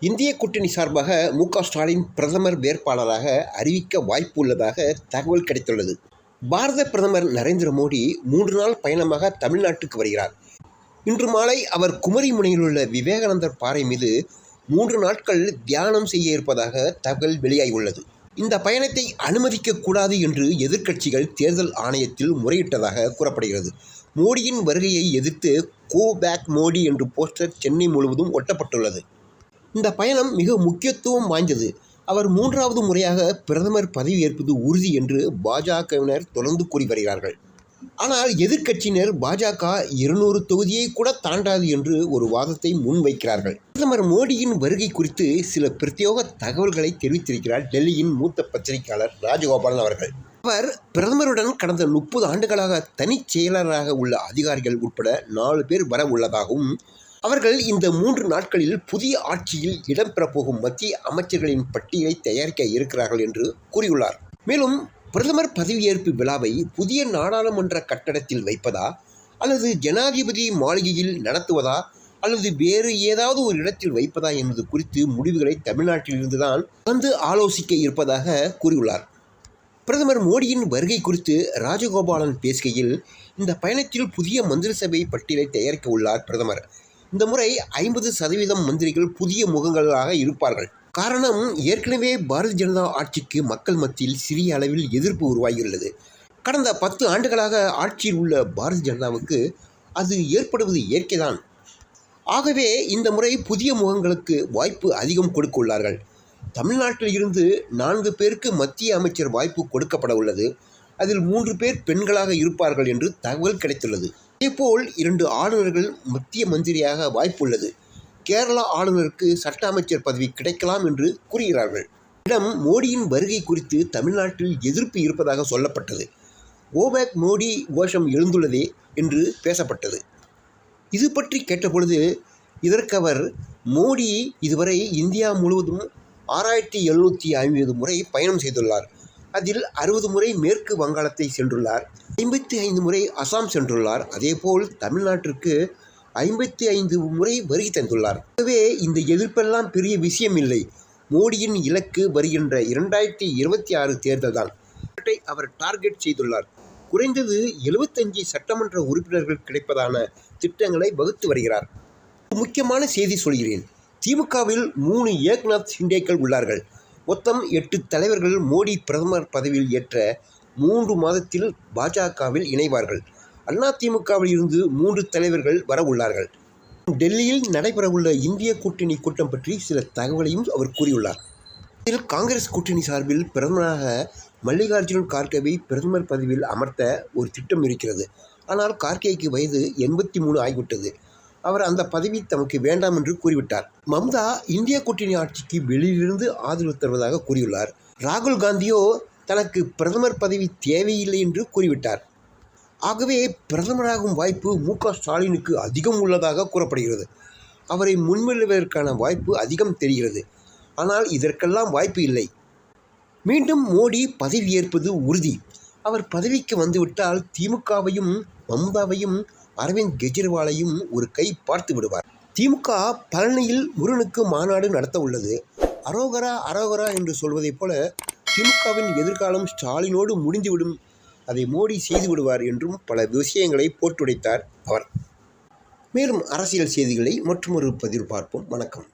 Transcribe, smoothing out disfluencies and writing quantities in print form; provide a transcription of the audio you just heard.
இந்திய கூட்டணி சார்பாக மு.க.ஸ்டாலின் பிரதமர் வேட்பாளராக அறிவிக்க வாய்ப்பு உள்ளதாக தகவல் கிடைத்துள்ளது. பாரத பிரதமர் நரேந்திர மோடி 3 நாள் பயணமாக தமிழ்நாட்டுக்கு வருகிறார். இன்று மாலை அவர் குமரி முனையில் உள்ள விவேகானந்தர் பாறை மீது 3 நாட்கள் தியானம் செய்ய இருப்பதாக தகவல் வெளியாகியுள்ளது. இந்த பயணத்தை அனுமதிக்க கூடாது என்று எதிர்க்கட்சிகள் தேர்தல் ஆணையத்தில் முறையிட்டதாக கூறப்படுகிறது. மோடியின் வருகையை எதிர்த்து கோ பேக் மோடி என்று போஸ்டர் சென்னை முழுவதும் ஒட்டப்பட்டுள்ளது. இந்த பயணம் மிக முக்கியத்துவம் வாய்ந்தது. அவர் 3வது முறையாக பிரதமர் பதவியேற்பது உறுதி என்று பாஜகவினர் தொடர்ந்து கூறி வருகிறார்கள். ஆனால் எதிர்க்கட்சியினர் பாஜக 200 தொகுதியை கூட தாண்டாது என்று ஒரு வாதத்தை முன்வைக்கிறார்கள். பிரதமர் மோடியின் வருகை குறித்து சில பிரத்யேக தகவல்களை தெரிவித்திருக்கிறார் டெல்லியின் மூத்த பத்திரிகையாளர் ராஜகோபாலன் அவர்கள். அவர் பிரதமருடன் கடந்த 30 ஆண்டுகளாக தனிச் செயலராக உள்ள அதிகாரிகள் உட்பட 4 பேர் வர உள்ளதாகவும், அவர்கள் இந்த 3 நாட்களில் புதிய ஆட்சியில் இடம்பெறப்போகும் மத்திய அமைச்சர்களின் பட்டியலை தயாரிக்க இருக்கிறார்கள் என்று கூறியுள்ளார். மேலும் பிரதமர் பதவியேற்பு விழாவை புதிய நாடாளுமன்ற கட்டடத்தில் வைப்பதா, அல்லது ஜனாதிபதி மாளிகையில் நடத்துவதா, அல்லது வேறு ஏதாவது ஒரு இடத்தில் வைப்பதா என்பது குறித்து முடிவுகளை தமிழ்நாட்டிலிருந்து தான் வந்து ஆலோசிக்க இருப்பதாக கூறியுள்ளார். பிரதமர் மோடியின் வருகை குறித்து ராஜகோபாலன் பேசுகையில், இந்த பயணத்தில் புதிய மந்திரி சபை பட்டியலை தயாரிக்க உள்ளார் பிரதமர். இந்த முறை 50% மந்திரிகள் புதிய முகங்களாக இருப்பார்கள். காரணம், ஏற்கனவே பாரதிய ஜனதா ஆட்சிக்கு மக்கள் மத்தியில் சிறிய அளவில் எதிர்ப்பு உருவாகியுள்ளது. கடந்த 10 ஆண்டுகளாக ஆட்சியில் உள்ள பாரதிய ஜனதாவுக்கு அது ஏற்படுவது இயற்கைதான். ஆகவே இந்த முறை புதிய முகங்களுக்கு வாய்ப்பு அதிகம் கொடுக்க உள்ளார்கள். தமிழ்நாட்டில் இருந்து 4 பேருக்கு மத்திய அமைச்சர் வாய்ப்பு கொடுக்கப்பட உள்ளது. அதில் 3 பேர் பெண்களாக இருப்பார்கள் என்று தகவல் கிடைத்துள்ளது. இதேபோல் 2 ஆளுநர்கள் மத்திய மந்திரியாக வாய்ப்புள்ளது. கேரளா ஆளுநருக்கு சட்ட அமைச்சர் பதவி கிடைக்கலாம் என்று கூறுகிறார்கள். இடம் மோடியின் வருகை குறித்து தமிழ்நாட்டில் எதிர்ப்பு இருப்பதாக சொல்லப்பட்டது. கோபேக் மோடி கோஷம் எழுந்துள்ளதே என்று பேசப்பட்டது. இது பற்றி கேட்டபொழுது இதற்கு அவர், மோடி இதுவரை இந்தியா முழுவதும் 6750 முறை பயணம் செய்துள்ளார். அதில் 60 முறை மேற்கு வங்காளத்தை சென்றுள்ளார், 55 முறை அசாம் சென்றுள்ளார். அதேபோல் தமிழ்நாட்டிற்கு 55 முறை வருகை தந்துள்ளார். ஆகவே இந்த எதிர்ப்பெல்லாம் பெரிய விஷயம் இல்லை. மோடியின் இலக்கு வருகின்ற 2026 தேர்தல் தான். அவர் டார்கெட் செய்துள்ளார். குறைந்தது 75 சட்டமன்ற உறுப்பினர்கள் கிடைப்பதான திட்டங்களை வகுத்து வருகிறார். முக்கியமான செய்தி சொல்கிறேன். திமுகவில் 3 ஏக்நாத் ஷிண்டேக்கள் உள்ளார்கள். மொத்தம் 8 தலைவர்கள் மோடி பிரதமர் பதவியில் ஏற்ற 3 மாதத்தில் பாஜகவில் இணைவார்கள். அதிமுகவில் இருந்து 3 தலைவர்கள் வர உள்ளார்கள். டெல்லியில் நடைபெறவுள்ள இந்திய கூட்டணி கூட்டம் பற்றி சில தகவலையும் அவர் கூறியுள்ளார். இதில் காங்கிரஸ் கூட்டணி சார்பில் பிரதமராக மல்லிகார்ஜுன் கார்கேவை பிரதமர் பதவியில் அமர்த்த ஒரு திட்டம் இருக்கிறது. ஆனால் கார்கேக்கு வயது 83 ஆகிவிட்டது. அவர் அந்த பதவி தமக்கு வேண்டாம் என்று கூறிவிட்டார். மம்தா இந்திய கூட்டணி ஆட்சிக்கு வெளியிலிருந்து ஆதரவு தருவதாக கூறியுள்ளார். ராகுல் காந்தியோ தனக்கு பிரதமர் பதவி தேவையில்லை என்று கூறிவிட்டார். ஆகவே பிரதமராகும் வாய்ப்பு மு.க.ஸ்டாலினுக்கு அதிகம் உள்ளதாக கூறப்படுகிறது. அவரை முன்னிறுத்துவதற்கான வாய்ப்பு அதிகம் தெரிகிறது. ஆனால் இதற்கெல்லாம் வாய்ப்பு இல்லை. மீண்டும் மோடி பதவியேற்பது உறுதி. அவர் பதவிக்கு வந்துவிட்டால் திமுகவையும் மம்தாவையும் அரவிந்த் கெஜ்ரிவாலையும் ஒரு கை பார்த்து விடுவார். திமுக பழனியில் முருகனுக்கு மாநாடு நடத்த உள்ளது. அரோகரா அரோகரா என்று சொல்வதைப் போல திமுகவின் எதிர்காலம் ஸ்டாலினோடு முடிந்துவிடும், அதை மோடி செய்து விடுவார் என்றும் பல விஷயங்களை போட்டுடைத்தார் அவர். மேலும் அரசியல் செய்திகளை மற்றொரு பதிவில் பார்ப்போம். வணக்கம்.